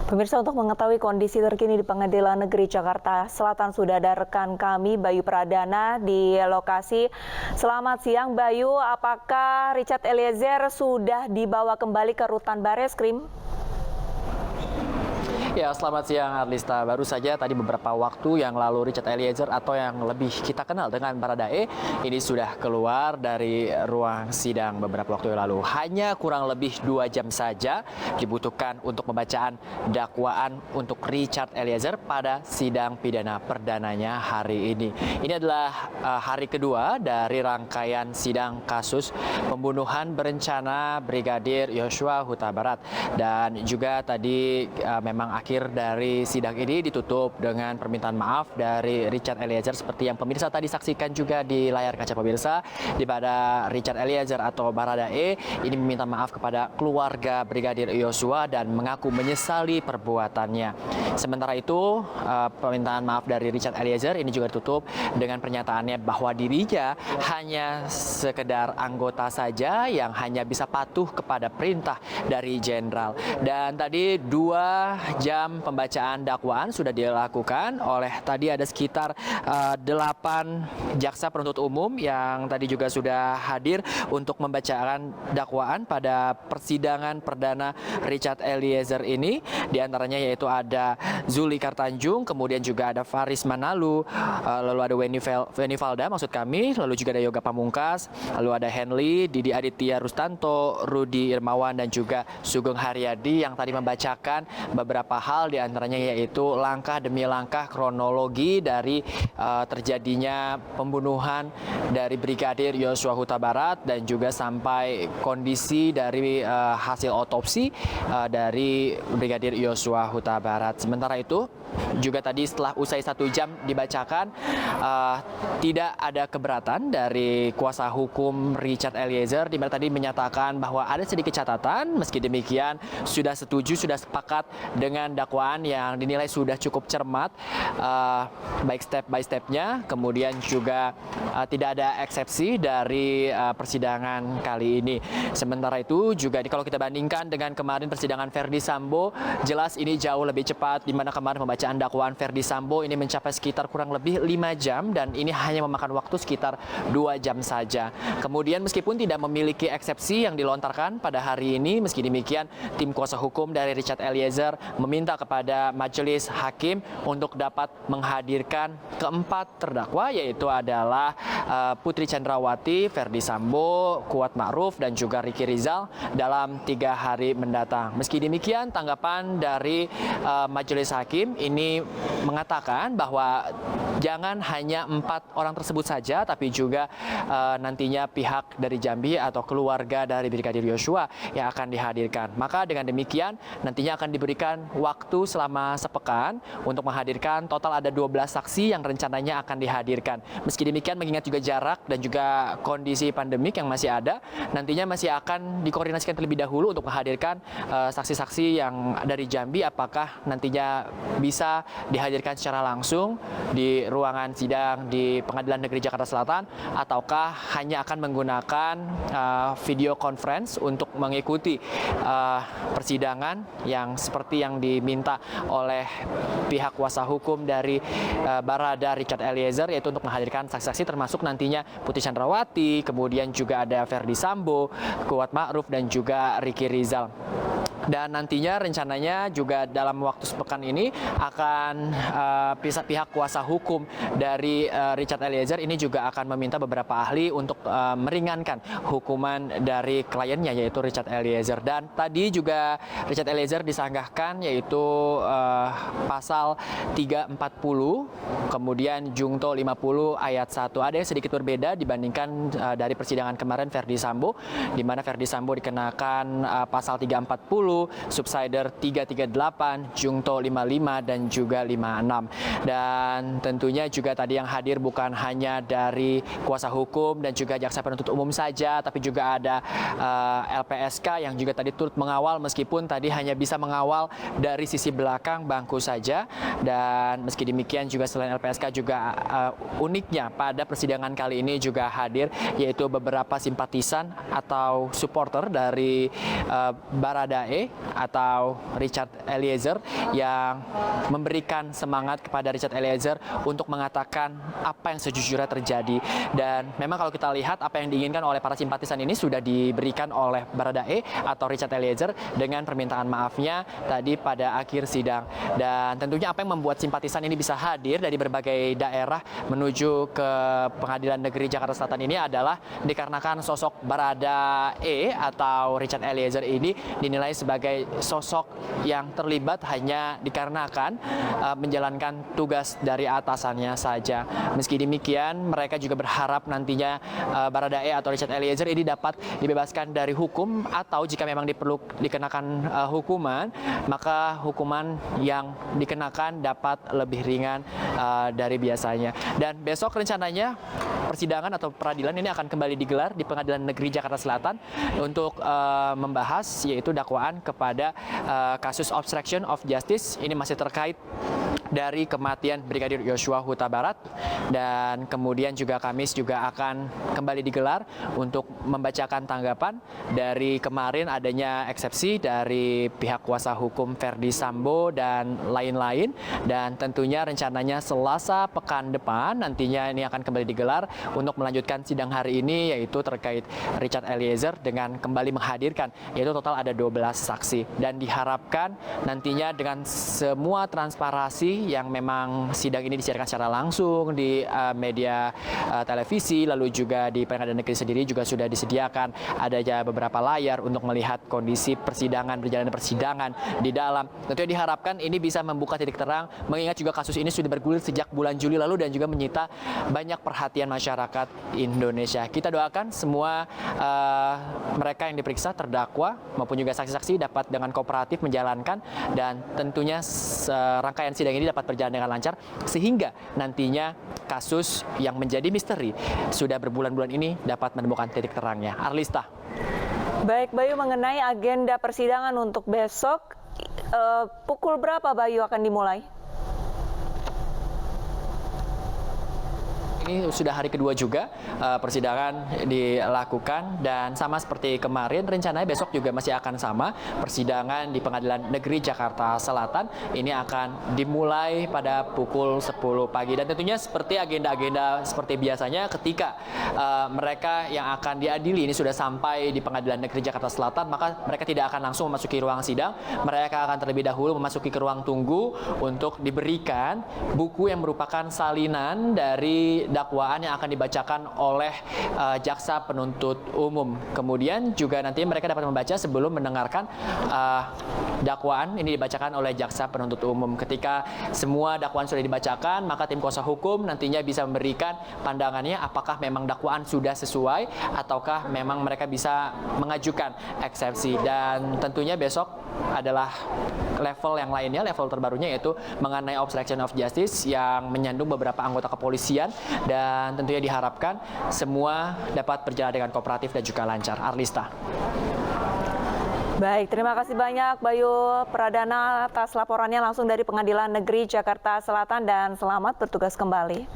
Pemirsa, untuk mengetahui kondisi terkini di Pengadilan Negeri Jakarta Selatan sudah ada rekan kami Bayu Pradana di lokasi. Selamat siang Bayu, apakah Richard Eliezer sudah dibawa kembali ke rutan Bareskrim? Ya, selamat siang Arlista. Baru saja tadi beberapa waktu yang lalu Richard Eliezer atau yang lebih kita kenal dengan Baradae ini sudah keluar dari ruang sidang beberapa waktu yang lalu. Hanya kurang lebih 2 jam saja dibutuhkan untuk pembacaan dakwaan untuk Richard Eliezer pada sidang pidana perdananya hari ini. Ini adalah hari kedua dari rangkaian sidang kasus pembunuhan berencana Brigadir Yosua Huta Barat. Dan juga tadi memang akhir dari sidang ini ditutup dengan permintaan maaf dari Richard Eliezer seperti yang pemirsa tadi saksikan juga di layar kaca pemirsa, di mana Richard Eliezer atau Baradae ini meminta maaf kepada keluarga Brigadir Yosua dan mengaku menyesali perbuatannya. Sementara itu permintaan maaf dari Richard Eliezer ini juga ditutup dengan pernyataannya bahwa dirinya hanya sekedar anggota saja yang hanya bisa patuh kepada perintah dari jenderal. Dan tadi 2 jam pembacaan dakwaan sudah dilakukan oleh tadi ada sekitar 8 jaksa penuntut umum yang tadi juga sudah hadir untuk membacakan dakwaan pada persidangan perdana Richard Eliezer ini. Di antaranya yaitu ada Zuli Kartanjung, kemudian juga ada Faris Manalu, lalu ada Weni Valda maksud kami, lalu juga ada Yoga Pamungkas, lalu ada Henly, Didi Aditya Rustanto, Rudi Irmawan dan juga Sugeng Haryadi yang tadi membacakan beberapa hal, di antaranya yaitu langkah demi langkah kronologi dari terjadinya pembunuhan dari Brigadir Yosua Huta Barat dan juga sampai kondisi dari hasil otopsi dari Brigadir Yosua Huta Barat. Sementara itu juga tadi setelah usai 1 jam dibacakan, tidak ada keberatan dari kuasa hukum Richard Eliezer, di mana tadi menyatakan bahwa ada sedikit catatan. Meski demikian sudah setuju, sudah sepakat dengan dakwaan yang dinilai sudah cukup cermat, baik step by stepnya, kemudian juga tidak ada eksepsi dari persidangan kali ini. Sementara itu juga kalau kita bandingkan dengan kemarin persidangan Verdi Sambo, jelas ini jauh lebih cepat, di mana kemarin pembacaan dakwaan Verdi Sambo ini mencapai sekitar kurang lebih 5 jam dan ini hanya memakan waktu sekitar 2 jam saja. Kemudian meskipun tidak memiliki eksepsi yang dilontarkan pada hari ini, meski demikian tim kuasa hukum dari Richard Eliezer meminta kepada majelis hakim untuk dapat menghadirkan keempat terdakwa, yaitu adalah Putri Chandrawati, Verdi Sambo, Kuat Ma'ruf dan juga Ricky Rizal dalam 3 hari mendatang. Meski demikian tanggapan dari majelis hakim ini mengatakan bahwa jangan hanya 4 orang tersebut saja, tapi juga nantinya pihak dari Jambi atau keluarga dari Brigadir Yosua yang akan dihadirkan. Maka dengan demikian nantinya akan diberikan waktu selama sepekan untuk menghadirkan total ada 12 saksi yang rencananya akan dihadirkan. Meski demikian mengingat juga jarak dan juga kondisi pandemik yang masih ada, nantinya masih akan dikoordinasikan terlebih dahulu untuk menghadirkan saksi-saksi yang dari Jambi, apakah nantinya bisa dihadirkan secara langsung di ruangan sidang di Pengadilan Negeri Jakarta Selatan ataukah hanya akan menggunakan video conference untuk mengikuti persidangan yang seperti yang diminta oleh pihak kuasa hukum dari Barada Richard Eliezer, yaitu untuk menghadirkan saksi-saksi termasuk nantinya Putri Chandrawati, kemudian juga ada Verdi Sambo, Kuat Ma'ruf dan juga Ricky Rizal. Dan nantinya rencananya juga dalam waktu sepekan ini akan pihak kuasa hukum dari Richard Eliezer ini juga akan meminta beberapa ahli untuk meringankan hukuman dari kliennya yaitu Richard Eliezer. Dan tadi juga Richard Eliezer disangkakan yaitu pasal 340 kemudian Jungto 50 ayat 1. Ada yang sedikit berbeda dibandingkan dari persidangan kemarin Verdi Sambo, di mana Verdi Sambo dikenakan pasal 340, subsider 338, Jungto 55 dan juga 56. Dan tentunya juga tadi yang hadir bukan hanya dari kuasa hukum dan juga jaksa penuntut umum saja, tapi juga ada LPSK yang juga tadi turut mengawal, meskipun tadi hanya bisa mengawal dari sisi belakang bangku saja. Dan meski demikian juga selain LPSK juga uniknya pada persidangan kali ini juga hadir yaitu beberapa simpatisan atau supporter dari Baradae Baradae atau Richard Eliezer yang memberikan semangat kepada Richard Eliezer untuk mengatakan apa yang sejujurnya terjadi. Dan memang kalau kita lihat apa yang diinginkan oleh para simpatisan ini sudah diberikan oleh Baradae atau Richard Eliezer dengan permintaan maafnya tadi pada akhir sidang. Dan tentunya apa yang membuat simpatisan ini bisa hadir dari berbagai daerah menuju ke Pengadilan Negeri Jakarta Selatan ini adalah dikarenakan sosok Baradae atau Richard Eliezer ini dinilai sebagai sosok yang terlibat hanya dikarenakan menjalankan tugas dari atasannya saja. Meski demikian, mereka juga berharap nantinya Baradae atau Richard Eliezer ini dapat dibebaskan dari hukum, atau jika memang dikenakan hukuman, maka hukuman yang dikenakan dapat lebih ringan dari biasanya. Dan besok rencananya persidangan atau peradilan ini akan kembali digelar di Pengadilan Negeri Jakarta Selatan untuk membahas yaitu dakwaan kepada kasus obstruction of justice. Ini masih terkait dari kematian Brigadir Yosua Huta Barat, dan kemudian juga Kamis juga akan kembali digelar untuk membacakan tanggapan dari kemarin adanya eksepsi dari pihak kuasa hukum Verdi Sambo dan lain-lain. Dan tentunya rencananya Selasa pekan depan nantinya ini akan kembali digelar untuk melanjutkan sidang hari ini, yaitu terkait Richard Eliezer dengan kembali menghadirkan, yaitu total ada 12 saksi. Dan diharapkan nantinya dengan semua transparansi yang memang sidang ini disiarkan secara langsung di media televisi, lalu juga di Pengadilan Negeri sendiri juga sudah disediakan adanya beberapa layar untuk melihat kondisi persidangan, berjalannya persidangan di dalam. Tentunya diharapkan ini bisa membuka titik terang, mengingat juga kasus ini sudah bergulir sejak bulan Juli lalu dan juga menyita banyak perhatian masyarakat Indonesia. Kita doakan semua mereka yang diperiksa, terdakwa maupun juga saksi-saksi dapat dengan kooperatif menjalankan, dan tentunya rangkaian sidang ini dapat berjalan dengan lancar sehingga nantinya kasus yang menjadi misteri sudah berbulan-bulan ini dapat menemukan titik terangnya. Arlista. Baik Bayu, mengenai agenda persidangan untuk besok, pukul berapa Bayu akan dimulai? Ini sudah hari kedua juga persidangan dilakukan, dan sama seperti kemarin rencananya besok juga masih akan sama. Persidangan di Pengadilan Negeri Jakarta Selatan ini akan dimulai pada pukul 10 pagi, dan tentunya seperti agenda-agenda seperti biasanya ketika mereka yang akan diadili ini sudah sampai di Pengadilan Negeri Jakarta Selatan, maka mereka tidak akan langsung memasuki ruang sidang. Mereka akan terlebih dahulu memasuki ke ruang tunggu untuk diberikan buku yang merupakan salinan dari dakwaan yang akan dibacakan oleh jaksa penuntut umum. Kemudian juga nanti mereka dapat membaca sebelum mendengarkan dakwaan ini dibacakan oleh jaksa penuntut umum. Ketika semua dakwaan sudah dibacakan, maka tim kuasa hukum nantinya bisa memberikan pandangannya apakah memang dakwaan sudah sesuai ataukah memang mereka bisa mengajukan eksepsi. Dan tentunya besok adalah level yang lainnya, level terbarunya yaitu mengenai obstruction of justice yang menyandung beberapa anggota kepolisian, dan tentunya diharapkan semua dapat berjalan dengan kooperatif dan juga lancar. Arlista. Baik, terima kasih banyak Bayu Pradana atas laporannya langsung dari Pengadilan Negeri Jakarta Selatan, dan selamat bertugas kembali.